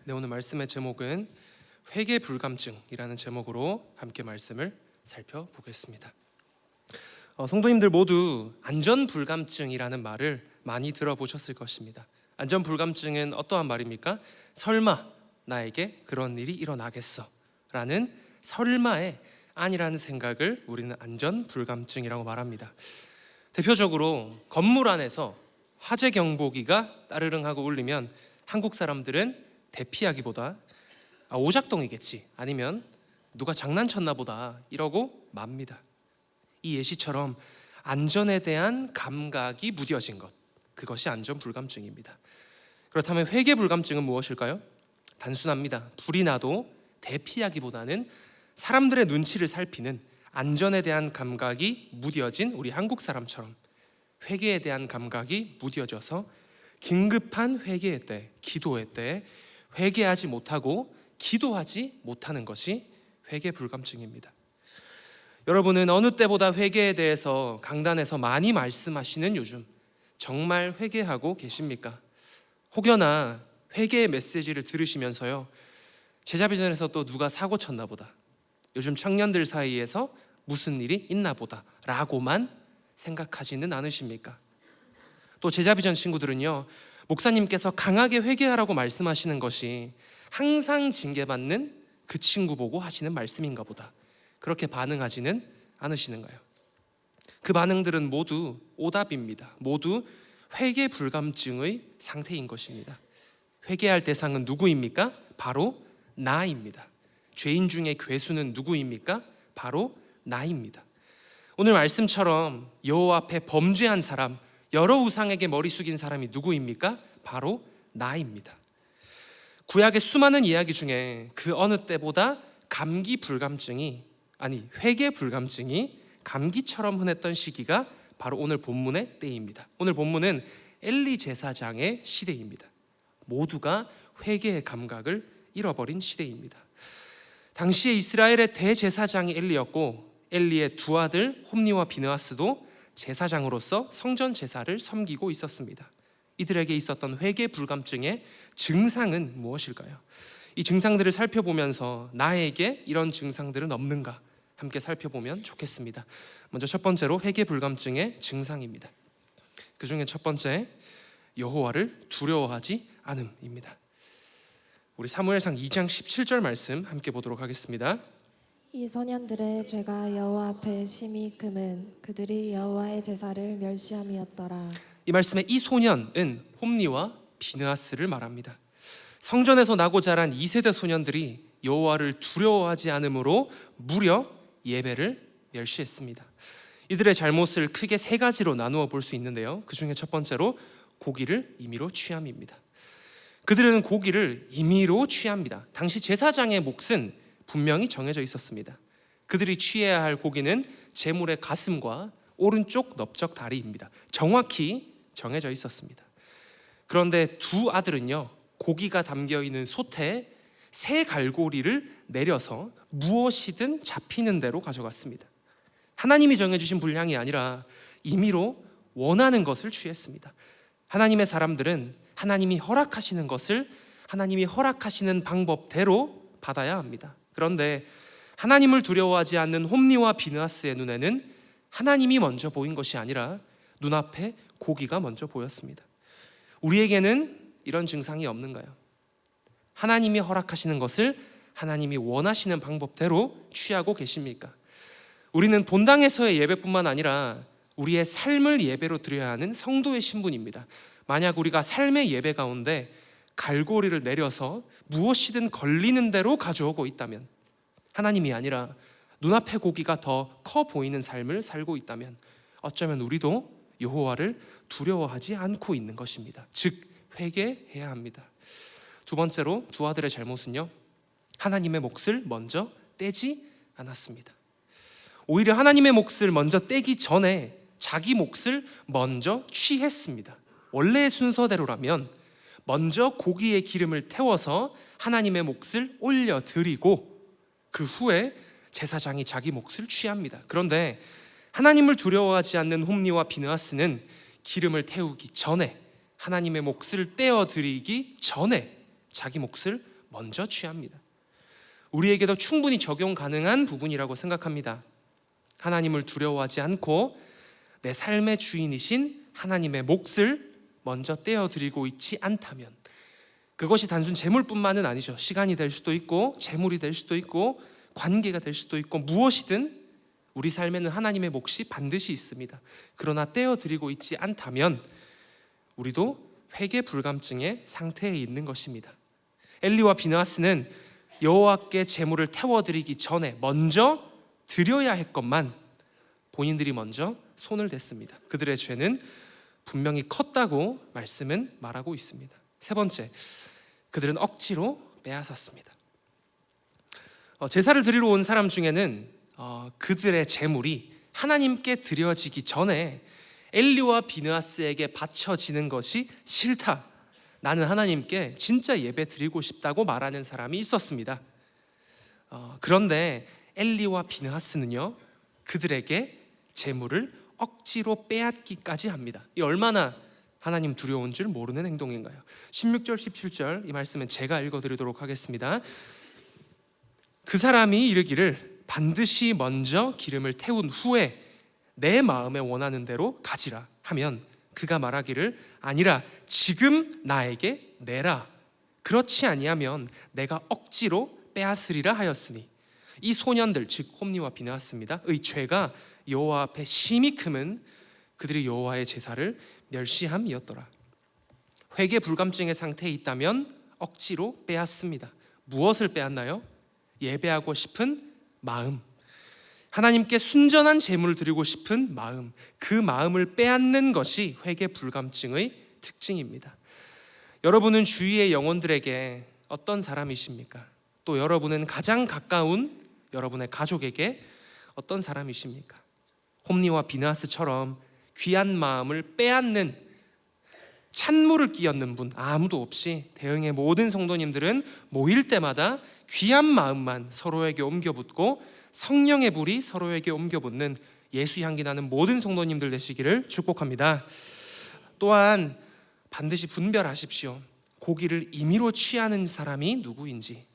네, 오늘 말씀의 제목은 회개 불감증이라는 제목으로 함께 말씀을 살펴보겠습니다. 성도님들 모두 안전 불감증이라는 말을 많이 들어보셨을 것입니다. 안전 불감증은 어떠한 말입니까? 설마 나에게 그런 일이 일어나겠어 라는 설마의 아니라는 생각을 우리는 안전 불감증이라고 말합니다. 대표적으로 건물 안에서 화재 경보기가 따르릉 하고 울리면 한국 사람들은 대피하기보다 오작동이겠지, 아니면 누가 장난쳤나 보다 이러고 맙니다. 이 예시처럼 안전에 대한 감각이 무뎌진 것, 그것이 안전 불감증입니다. 그렇다면 회개 불감증은 무엇일까요? 단순합니다. 불이 나도 대피하기보다는 사람들의 눈치를 살피는 안전에 대한 감각이 무뎌진 우리 한국 사람처럼 회개에 대한 감각이 무뎌져서 긴급한 회개의 때, 기도의 때 회개하지 못하고 기도하지 못하는 것이 회개 불감증입니다. 여러분은 어느 때보다 회개에 대해서 강단에서 많이 말씀하시는 요즘 정말 회개하고 계십니까? 혹여나 회개의 메시지를 들으시면서요, 제자비전에서 또 누가 사고 쳤나 보다, 요즘 청년들 사이에서 무슨 일이 있나 보다 라고만 생각하지는 않으십니까? 또 제자비전 친구들은요, 목사님께서 강하게 회개하라고 말씀하시는 것이 항상 징계받는 그 친구 보고 하시는 말씀인가 보다, 그렇게 반응하지는 않으시는가요? 그 반응들은 모두 오답입니다. 모두 회개 불감증의 상태인 것입니다. 회개할 대상은 누구입니까? 바로 나입니다. 죄인 중에 괴수는 누구입니까? 바로 나입니다. 오늘 말씀처럼 여호와 앞에 범죄한 사람, 여러 우상에게 머리 숙인 사람이 누구입니까? 바로 나입니다. 구약의 수많은 이야기 중에 그 어느 때보다 회개 불감증이 감기처럼 흔했던 시기가 바로 오늘 본문의 때입니다. 오늘 본문은 엘리 제사장의 시대입니다. 모두가 회개의 감각을 잃어버린 시대입니다. 당시에 이스라엘의 대제사장이 엘리였고, 엘리의 두 아들 홈니와 비느하스도 제사장으로서 성전 제사를 섬기고 있었습니다. 이들에게 있었던 회개 불감증의 증상은 무엇일까요? 이 증상들을 살펴보면서 나에게 이런 증상들은 없는가 함께 살펴보면 좋겠습니다. 먼저 첫 번째로 회개 불감증의 증상입니다. 그 중에 첫 번째, 여호와를 두려워하지 않음입니다. 우리 사무엘상 2장 17절 말씀 함께 보도록 하겠습니다. 이 소년들의 죄가 여호와 앞에 심히 금은 그들이 여호와의 제사를 멸시함이었더라. 이 말씀의 이 소년은 홈니와 비느하스를 말합니다. 성전에서 나고 자란 2세대 소년들이 여호와를 두려워하지 않으므로 무려 예배를 멸시했습니다. 이들의 잘못을 크게 세 가지로 나누어 볼 수 있는데요, 그 중에 첫 번째로 고기를 임의로 취함입니다. 그들은 고기를 임의로 취합니다. 당시 제사장의 몫은 분명히 정해져 있었습니다. 그들이 취해야 할 고기는 제물의 가슴과 오른쪽 넓적 다리입니다. 정확히 정해져 있었습니다. 그런데 두 아들은요, 고기가 담겨있는 솥에 새 갈고리를 내려서 무엇이든 잡히는 대로 가져갔습니다. 하나님이 정해주신 분량이 아니라 임의로 원하는 것을 취했습니다. 하나님의 사람들은 하나님이 허락하시는 것을 하나님이 허락하시는 방법대로 받아야 합니다. 그런데 하나님을 두려워하지 않는 홈니와 비느하스의 눈에는 하나님이 먼저 보인 것이 아니라 눈앞에 고기가 먼저 보였습니다. 우리에게는 이런 증상이 없는가요? 하나님이 허락하시는 것을 하나님이 원하시는 방법대로 취하고 계십니까? 우리는 본당에서의 예배뿐만 아니라 우리의 삶을 예배로 드려야 하는 성도의 신분입니다. 만약 우리가 삶의 예배 가운데 갈고리를 내려서 무엇이든 걸리는 대로 가져오고 있다면, 하나님이 아니라 눈앞에 고기가 더 커 보이는 삶을 살고 있다면 어쩌면 우리도 여호와를 두려워하지 않고 있는 것입니다. 즉 회개해야 합니다. 두 번째로 두 아들의 잘못은요, 하나님의 몫을 먼저 떼지 않았습니다. 오히려 하나님의 몫을 먼저 떼기 전에 자기 몫을 먼저 취했습니다. 원래의 순서대로라면 먼저 고기의 기름을 태워서 하나님의 몫을 올려드리고 그 후에 제사장이 자기 몫을 취합니다. 그런데 하나님을 두려워하지 않는 홈니와 비느하스는 기름을 태우기 전에, 하나님의 몫을 떼어드리기 전에 자기 몫을 먼저 취합니다. 우리에게도 충분히 적용 가능한 부분이라고 생각합니다. 하나님을 두려워하지 않고 내 삶의 주인이신 하나님의 몫을 먼저 떼어드리고 있지 않다면, 그것이 단순 재물뿐만은 아니죠. 시간이 될 수도 있고 재물이 될 수도 있고 관계가 될 수도 있고 무엇이든 우리 삶에는 하나님의 몫이 반드시 있습니다. 그러나 떼어드리고 있지 않다면 우리도 회개 불감증의 상태에 있는 것입니다. 엘리와 비느하스는 여호와께 제물을 태워드리기 전에 먼저 드려야 할 것만 본인들이 먼저 손을 댔습니다. 그들의 죄는 분명히 컸다고 말씀은 말하고 있습니다. 세 번째, 그들은 억지로 빼앗았습니다. 제사를 드리러 온 사람 중에는 그들의 제물이 하나님께 드려지기 전에 엘리와 비느하스에게 바쳐지는 것이 싫다, 나는 하나님께 진짜 예배 드리고 싶다고 말하는 사람이 있었습니다. 그런데 엘리와 비느하스는요, 그들에게 제물을 억지로 빼앗기까지 합니다. 이 얼마나 하나님 두려운 줄 모르는 행동인가요? 16절 17절 이 말씀은 제가 읽어드리도록 하겠습니다. 그 사람이 이르기를 반드시 먼저 기름을 태운 후에 내 마음에 원하는 대로 가지라 하면 그가 말하기를 아니라 지금 나에게 내라. 그렇지 아니하면 내가 억지로 빼앗으리라 하였으니 이 소년들 즉 홈리와 비느하스입니다. 의 죄가 여호와 앞에 심히 크면 그들이 여호와의 제사를 멸시함이었더라. 회개 불감증의 상태에 있다면 억지로 빼앗습니다. 무엇을 빼앗나요? 예배하고 싶은 마음, 하나님께 순전한 제물을 드리고 싶은 마음, 그 마음을 빼앗는 것이 회개 불감증의 특징입니다. 여러분은 주위의 영혼들에게 어떤 사람이십니까? 또 여러분은 가장 가까운 여러분의 가족에게 어떤 사람이십니까? 홈리와 비느하스처럼 귀한 마음을 빼앗는, 찬물을 끼얹는 분 아무도 없이 대흥의 모든 성도님들은 모일 때마다 귀한 마음만 서로에게 옮겨붓고 성령의 불이 서로에게 옮겨붓는 예수 향기 나는 모든 성도님들 되시기를 축복합니다. 또한 반드시 분별하십시오. 고기를 임의로 취하는 사람이 누구인지,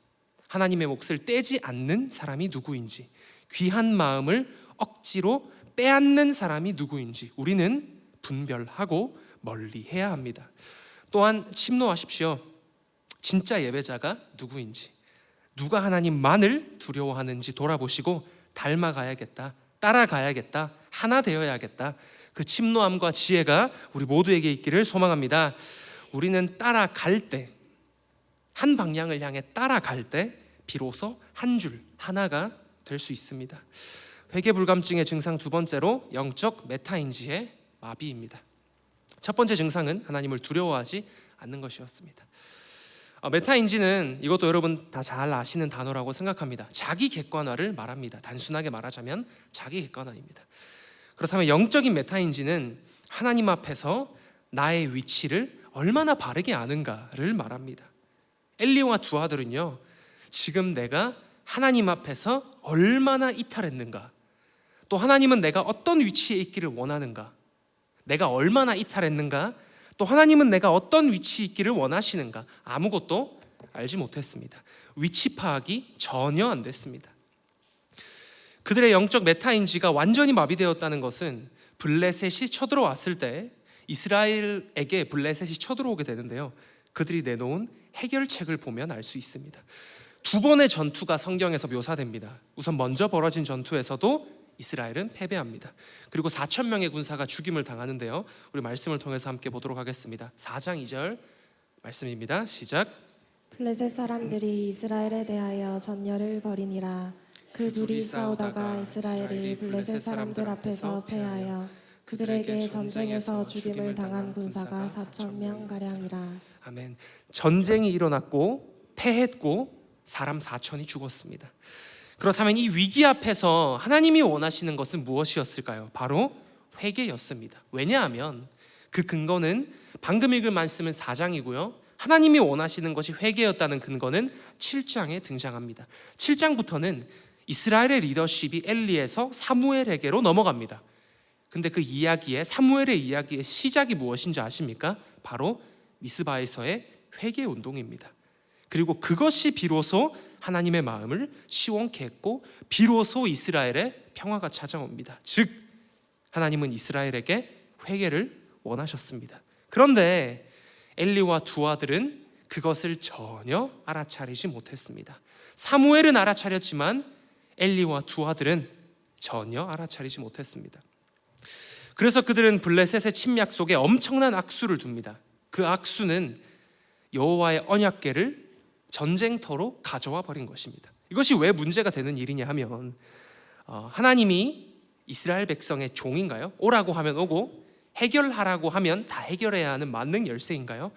하나님의 몫을 떼지 않는 사람이 누구인지, 귀한 마음을 억지로 빼앗는 사람이 누구인지 우리는 분별하고 멀리해야 합니다. 또한 침노하십시오. 진짜 예배자가 누구인지, 누가 하나님만을 두려워하는지 돌아보시고 닮아가야겠다, 따라가야겠다, 하나 되어야겠다. 그 침노함과 지혜가 우리 모두에게 있기를 소망합니다. 우리는 따라갈 때, 한 방향을 향해 따라갈 때 비로소 한 줄 하나가 될 수 있습니다. 회개 불감증의 증상 두 번째로 영적 메타인지의 마비입니다. 첫 번째 증상은 하나님을 두려워하지 않는 것이었습니다. 메타인지는 이것도 여러분 다 잘 아시는 단어라고 생각합니다. 자기 객관화를 말합니다. 단순하게 말하자면 자기 객관화입니다. 그렇다면 영적인 메타인지는 하나님 앞에서 나의 위치를 얼마나 바르게 아는가를 말합니다. 엘리와 두 아들은요, 지금 내가 하나님 앞에서 얼마나 이탈했는가, 또 하나님은 내가 어떤 위치에 있기를 원하는가, 내가 얼마나 이탈했는가, 또 하나님은 내가 어떤 위치에 있기를 원하시는가, 아무것도 알지 못했습니다. 위치 파악이 전혀 안 됐습니다. 그들의 영적 메타인지가 완전히 마비되었다는 것은 블레셋이 쳐들어왔을 때 이스라엘에게 블레셋이 쳐들어오게 되는데요, 그들이 내놓은 해결책을 보면 알 수 있습니다. 두 번의 전투가 성경에서 묘사됩니다. 우선 먼저 벌어진 전투에서도 이스라엘은 패배합니다. 그리고 4,000명의 군사가 죽임을 당하는데요, 우리 말씀을 통해서 함께 보도록 하겠습니다. 4장 2절 말씀입니다. 시작. 블레셋 사람들이 이스라엘에 대하여 전열을 벌이니라. 그 둘이 싸우다가 이스라엘이 블레셋 사람들 앞에서 패하여 그들에게 전쟁에서 죽임을 당한 군사가 4,000명 가량이라. 아멘. 전쟁이 일어났고 패했고 사람 4,000이 죽었습니다. 그렇다면 이 위기 앞에서 하나님이 원하시는 것은 무엇이었을까요? 바로 회개였습니다. 왜냐하면 그 근거는 방금 읽은 말씀은 4장이고요, 하나님이 원하시는 것이 회개였다는 근거는 7장에 등장합니다. 7장부터는 이스라엘의 리더십이 엘리에서 사무엘에게로 넘어갑니다. 근데 그 이야기의, 사무엘의 이야기의 시작이 무엇인지 아십니까? 바로 미스바에서의 회개 운동입니다. 그리고 그것이 비로소 하나님의 마음을 시원케 했고 비로소 이스라엘에 평화가 찾아옵니다. 즉 하나님은 이스라엘에게 회개를 원하셨습니다. 그런데 엘리와 두 아들은 그것을 전혀 알아차리지 못했습니다. 사무엘은 알아차렸지만 엘리와 두 아들은 전혀 알아차리지 못했습니다. 그래서 그들은 블레셋의 침략 속에 엄청난 악수를 둡니다. 그 악수는 여호와의 언약궤를 전쟁터로 가져와 버린 것입니다. 이것이 왜 문제가 되는 일이냐 하면 하나님이 이스라엘 백성의 종인가요? 오라고 하면 오고 해결하라고 하면 다 해결해야 하는 만능 열쇠인가요?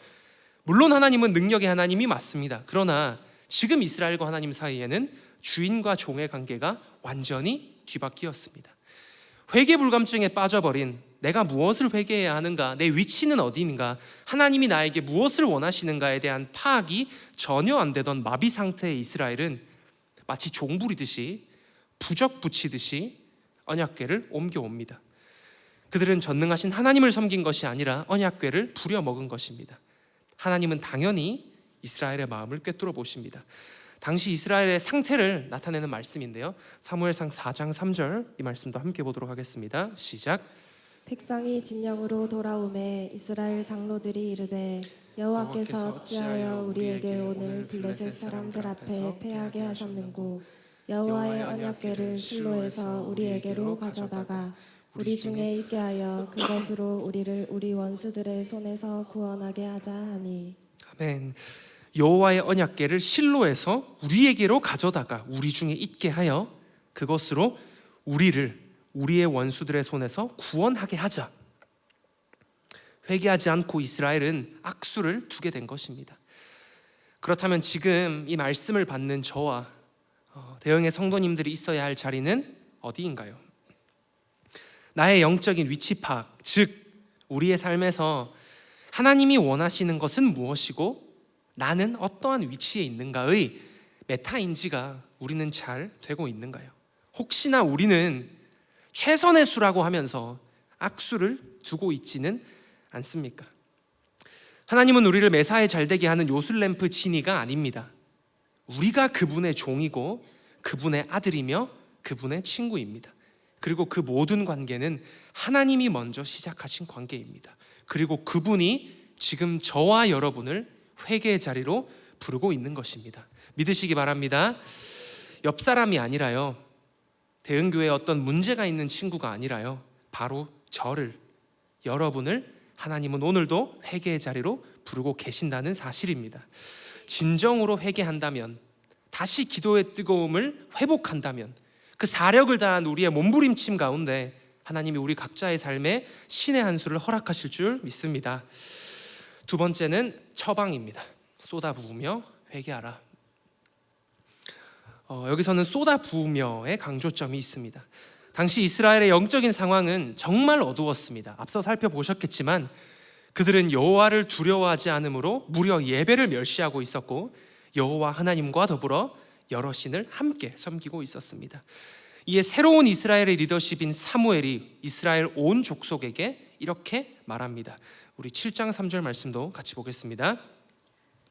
물론 하나님은 능력의 하나님이 맞습니다. 그러나 지금 이스라엘과 하나님 사이에는 주인과 종의 관계가 완전히 뒤바뀌었습니다. 회개 불감증에 빠져버린 내가 무엇을 회개해야 하는가, 내 위치는 어디인가, 하나님이 나에게 무엇을 원하시는가에 대한 파악이 전혀 안 되던 마비 상태의 이스라엘은 마치 종 부리듯이 부적 붙이듯이 언약궤를 옮겨옵니다. 그들은 전능하신 하나님을 섬긴 것이 아니라 언약궤를 부려먹은 것입니다. 하나님은 당연히 이스라엘의 마음을 꿰뚫어 보십니다. 당시 이스라엘의 상태를 나타내는 말씀인데요, 사무엘상 4장 3절 이 말씀도 함께 보도록 하겠습니다. 시작. 백성이 진영으로 돌아오매 이스라엘 장로들이 이르되 여호와께서 어찌하여 우리에게 오늘 블레셋 사람들 앞에 패하게 하셨는고 여호와의 언약궤를 실로에서 우리에게로 가져다가 우리 중에 있게 하여 그것으로 우리를 우리 원수들의 손에서 구원하게 하자 하니. 아멘. 여호와의 언약궤를 실로에서 우리에게로 가져다가 우리 중에 있게 하여 그것으로 우리를 우리의 원수들의 손에서 구원하게 하자. 회개하지 않고 이스라엘은 악수를 두게 된 것입니다. 그렇다면 지금 이 말씀을 받는 저와 대형의 성도님들이 있어야 할 자리는 어디인가요? 나의 영적인 위치 파악, 즉 우리의 삶에서 하나님이 원하시는 것은 무엇이고 나는 어떠한 위치에 있는가의 메타인지가 우리는 잘 되고 있는가요? 혹시나 우리는 최선의 수라고 하면서 악수를 두고 있지는 않습니까? 하나님은 우리를 매사에 잘되게 하는 요술램프 지니가 아닙니다. 우리가 그분의 종이고 그분의 아들이며 그분의 친구입니다. 그리고 그 모든 관계는 하나님이 먼저 시작하신 관계입니다. 그리고 그분이 지금 저와 여러분을 회개의 자리로 부르고 있는 것입니다. 믿으시기 바랍니다. 옆 사람이 아니라요, 대흥교회에 어떤 문제가 있는 친구가 아니라요, 바로 저를, 여러분을 하나님은 오늘도 회개의 자리로 부르고 계신다는 사실입니다. 진정으로 회개한다면, 다시 기도의 뜨거움을 회복한다면, 그 사력을 다한 우리의 몸부림침 가운데 하나님이 우리 각자의 삶에 신의 한 수를 허락하실 줄 믿습니다. 두 번째는 처방입니다. 쏟아부으며 회개하라. 여기서는 쏟아부으며의 강조점이 있습니다. 당시 이스라엘의 영적인 상황은 정말 어두웠습니다. 앞서 살펴보셨겠지만 그들은 여호와를 두려워하지 않으므로 무려 예배를 멸시하고 있었고 여호와 하나님과 더불어 여러 신을 함께 섬기고 있었습니다. 이에 새로운 이스라엘의 리더십인 사무엘이 이스라엘 온 족속에게 이렇게 말합니다. 우리 7장 3절 말씀도 같이 보겠습니다.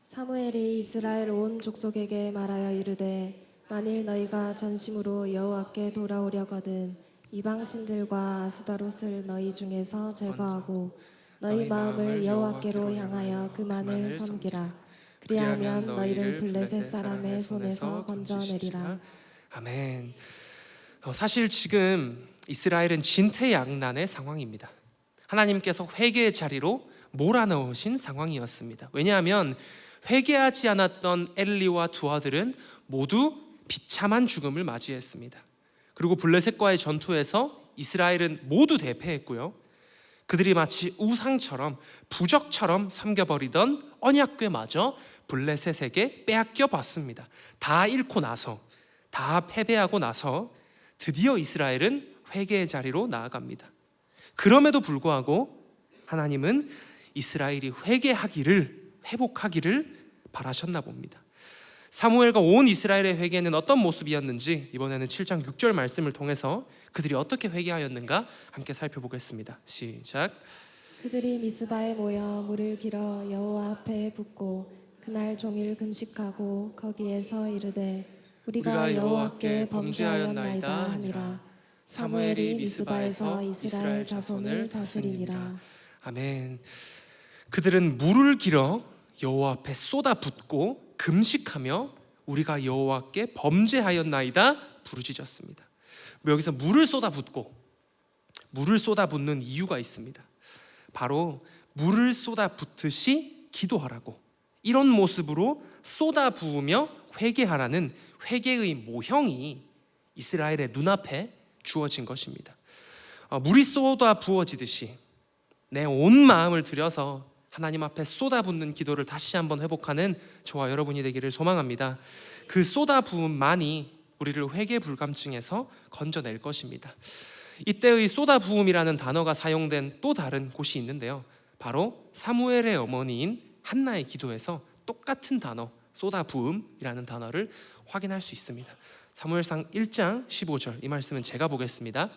사무엘이 이스라엘 온 족속에게 말하여 이르되 만일 너희가 전심으로 여호와께 돌아오려거든 이방 신들과 아스다롯을 너희 중에서 제거하고 너희 마음을 여호와께로 향하여 그만을 섬기라. 그리하면 너희를 블레셋 사람의 손에서 건져내리라. 아멘. 사실 지금 이스라엘은 진퇴양난의 상황입니다. 하나님께서 회개의 자리로 몰아넣으신 상황이었습니다. 왜냐하면 회개하지 않았던 엘리와 두 아들은 모두 비참한 죽음을 맞이했습니다. 그리고 블레셋과의 전투에서 이스라엘은 모두 대패했고요, 그들이 마치 우상처럼 부적처럼 섬겨버리던 언약궤마저 블레셋에게 빼앗겨 봤습니다. 다 잃고 나서, 다 패배하고 나서 드디어 이스라엘은 회개의 자리로 나아갑니다. 그럼에도 불구하고 하나님은 이스라엘이 회개하기를, 회복하기를 바라셨나 봅니다. 사무엘과 온 이스라엘의 회개는 어떤 모습이었는지 이번에는 7장 6절 말씀을 통해서 그들이 어떻게 회개하였는가 함께 살펴보겠습니다. 시작. 그들이 미스바에 모여 물을 길어 여호와 앞에 붓고 그날 종일 금식하고 거기에서 이르되 우리가 우리가 여호와께 여호와께 범죄하였나이다 범죄하였나이다 하니라. 하니라. 사무엘이 사무엘이 미스바에서 미스바에서 이스라엘 자손을 다스리니라. 다스리니라. 아멘. 그들은 물을 길어 여호와 앞에 쏟아붓고 금식하며 우리가 여호와께 범죄하였나이다 부르짖었습니다. 여기서 물을 쏟아붓는 이유가 있습니다. 바로 물을 쏟아붓듯이 기도하라고, 이런 모습으로 쏟아부으며 회개하라는 회개의 모형이 이스라엘의 눈앞에 주어진 것입니다. 물이 쏟아 부어지듯이 내 온 마음을 들여서 하나님 앞에 쏟아붓는 기도를 다시 한번 회복하는 저와 여러분이 되기를 소망합니다. 그 쏟아부음만이 우리를 회개 불감증에서 건져낼 것입니다. 이때의 쏟아부음이라는 단어가 사용된 또 다른 곳이 있는데요, 바로 사무엘의 어머니인 한나의 기도에서 똑같은 단어 쏟아부음이라는 단어를 확인할 수 있습니다. 사무엘상 1장 15절, 이 말씀은 제가 보겠습니다.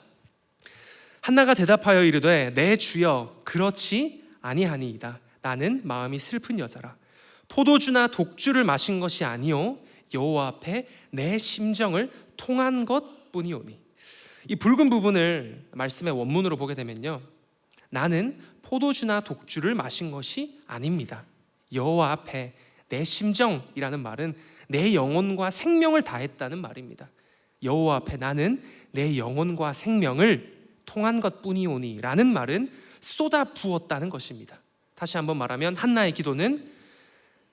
한나가 대답하여 이르되 내 주여 그렇지 아니하니이다. 나는 마음이 슬픈 여자라. 포도주나 독주를 마신 것이 아니요 여호와 앞에 내 심정을 통한 것뿐이오니. 이 붉은 부분을 말씀의 원문으로 보게 되면요, 나는 포도주나 독주를 마신 것이 아닙니다. 여호와 앞에 내 심정이라는 말은 내 영혼과 생명을 다했다는 말입니다. 여호와 앞에 나는 내 영혼과 생명을 통한 것뿐이오니 라는 말은 쏟아 부었다는 것입니다. 다시 한번 말하면 한나의 기도는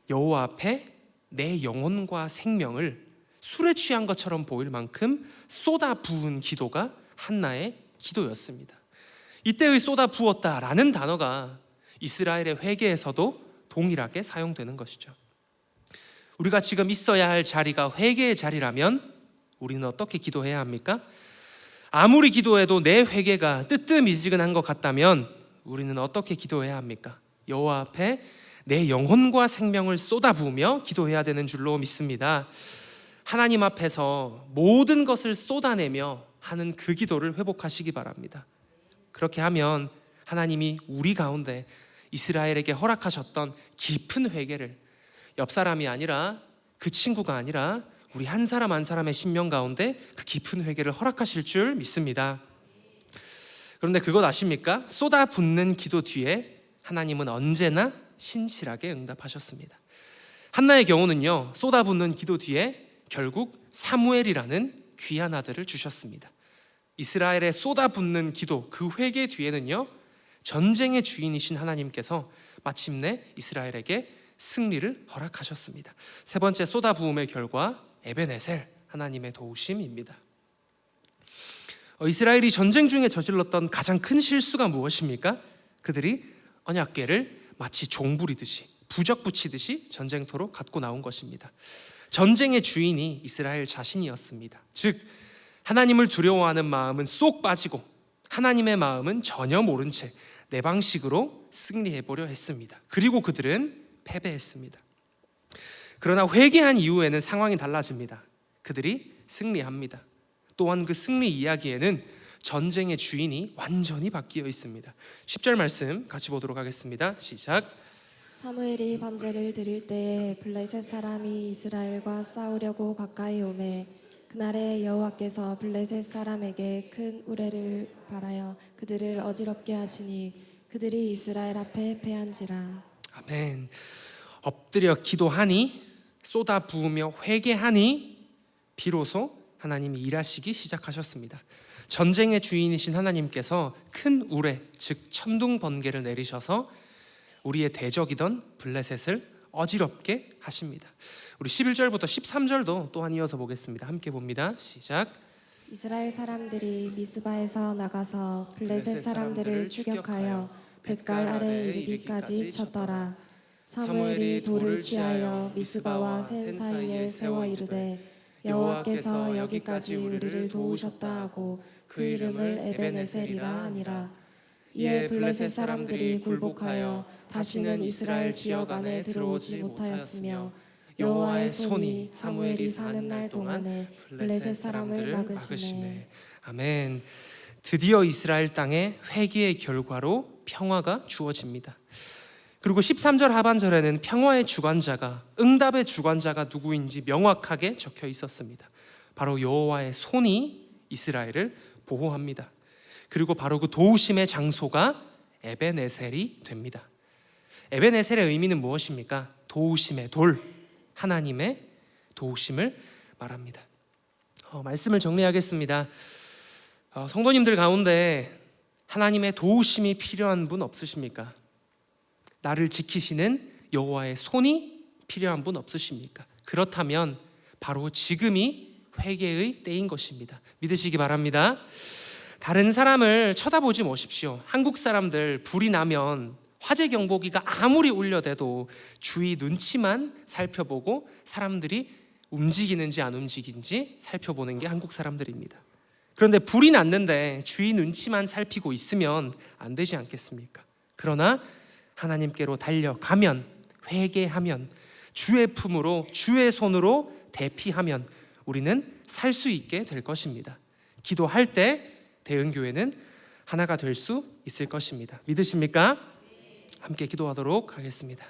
여호와 앞에 내 영혼과 생명을 술에 취한 것처럼 보일 만큼 쏟아 부은 기도가 한나의 기도였습니다. 이때의 쏟아 부었다라는 단어가 이스라엘의 회개에서도 동일하게 사용되는 것이죠. 우리가 지금 있어야 할 자리가 회개의 자리라면 우리는 어떻게 기도해야 합니까? 아무리 기도해도 내 회개가 뜨뜻미지근한 것 같다면 우리는 어떻게 기도해야 합니까? 여호와 앞에 내 영혼과 생명을 쏟아부으며 기도해야 되는 줄로 믿습니다. 하나님 앞에서 모든 것을 쏟아내며 하는 그 기도를 회복하시기 바랍니다. 그렇게 하면 하나님이 우리 가운데 이스라엘에게 허락하셨던 깊은 회개를, 옆 사람이 아니라 그 친구가 아니라 우리 한 사람 한 사람의 심령 가운데 그 깊은 회개를 허락하실 줄 믿습니다. 그런데 그것 아십니까? 쏟아붓는 기도 뒤에 하나님은 언제나 신실하게 응답하셨습니다. 한나의 경우는요, 쏟아붓는 기도 뒤에 결국 사무엘이라는 귀한 아들을 주셨습니다. 이스라엘의 쏟아붓는 기도, 그 회개 뒤에는요, 전쟁의 주인이신 하나님께서 마침내 이스라엘에게 승리를 허락하셨습니다. 세 번째 쏟아부음의 결과 에베네셀, 하나님의 도우심입니다. 이스라엘이 전쟁 중에 저질렀던 가장 큰 실수가 무엇입니까? 그들이 언약궤를 마치 종 부리듯이, 부적 붙이듯이 전쟁터로 갖고 나온 것입니다. 전쟁의 주인이 이스라엘 자신이었습니다. 즉 하나님을 두려워하는 마음은 쏙 빠지고 하나님의 마음은 전혀 모른 채 내 방식으로 승리해보려 했습니다. 그리고 그들은 패배했습니다. 그러나 회개한 이후에는 상황이 달라집니다. 그들이 승리합니다. 또한 그 승리 이야기에는 전쟁의 주인이 완전히 바뀌어 있습니다. 10절 말씀 같이 보도록 하겠습니다. 시작. 사무엘이 번제를 드릴 때에 블레셋 사람이 이스라엘과 싸우려고 가까이 오매 그날에 여호와께서 블레셋 사람에게 큰 우레를 발하여 그들을 어지럽게 하시니 그들이 이스라엘 앞에 패한지라. 아멘. 엎드려 기도하니 쏟아 부으며 회개하니 비로소 하나님이 일하시기 시작하셨습니다. 전쟁의 주인이신 하나님께서 큰 우레, 즉 천둥 번개를 내리셔서 우리의 대적이던 블레셋을 어지럽게 하십니다. 우리 11절부터 13절도 또한 이어서 보겠습니다. 함께 봅니다. 시작. 이스라엘 사람들이 미스바에서 나가서 블레셋 사람들을 추격하여 벳갈 아래 이르기까지 쳤더라. 사무엘이 돌을 취하여 미스바와 센 사이에 세워 이르되 여호와께서 여기까지 우리를 도우셨다 하고 그 이름을 에베네셀이라 하니라. 이에 블레셋 사람들이 굴복하여 다시는 이스라엘 지역 안에 들어오지 못하였으며 여호와의 손이 사무엘이 사는 날 동안에 블레셋 사람을 막으시네. 아멘. 드디어 이스라엘 땅에 회개의 결과로 평화가 주어집니다. 그리고 13절 하반절에는 평화의 주관자가, 응답의 주관자가 누구인지 명확하게 적혀 있었습니다. 바로 여호와의 손이 이스라엘을 보호합니다. 그리고 바로 그 도우심의 장소가 에벤에셀이 됩니다. 에벤에셀의 의미는 무엇입니까? 도우심의 돌, 하나님의 도우심을 말합니다. 말씀을 정리하겠습니다. 성도님들 가운데 하나님의 도우심이 필요한 분 없으십니까? 나를 지키시는 여호와의 손이 필요한 분 없으십니까? 그렇다면 바로 지금이 회개의 때인 것입니다. 믿으시기 바랍니다. 다른 사람을 쳐다보지 마십시오. 한국 사람들 불이 나면 화재 경보기가 아무리 울려대도 주위 눈치만 살펴보고 사람들이 움직이는지 안 움직이는지 살펴보는 게 한국 사람들입니다. 그런데 불이 났는데 주위 눈치만 살피고 있으면 안 되지 않겠습니까? 그러나 하나님께로 달려가면, 회개하면, 주의 품으로, 주의 손으로 대피하면 우리는 살 수 있게 될 것입니다. 기도할 때 대응교회는 하나가 될 수 있을 것입니다. 믿으십니까? 함께 기도하도록 하겠습니다.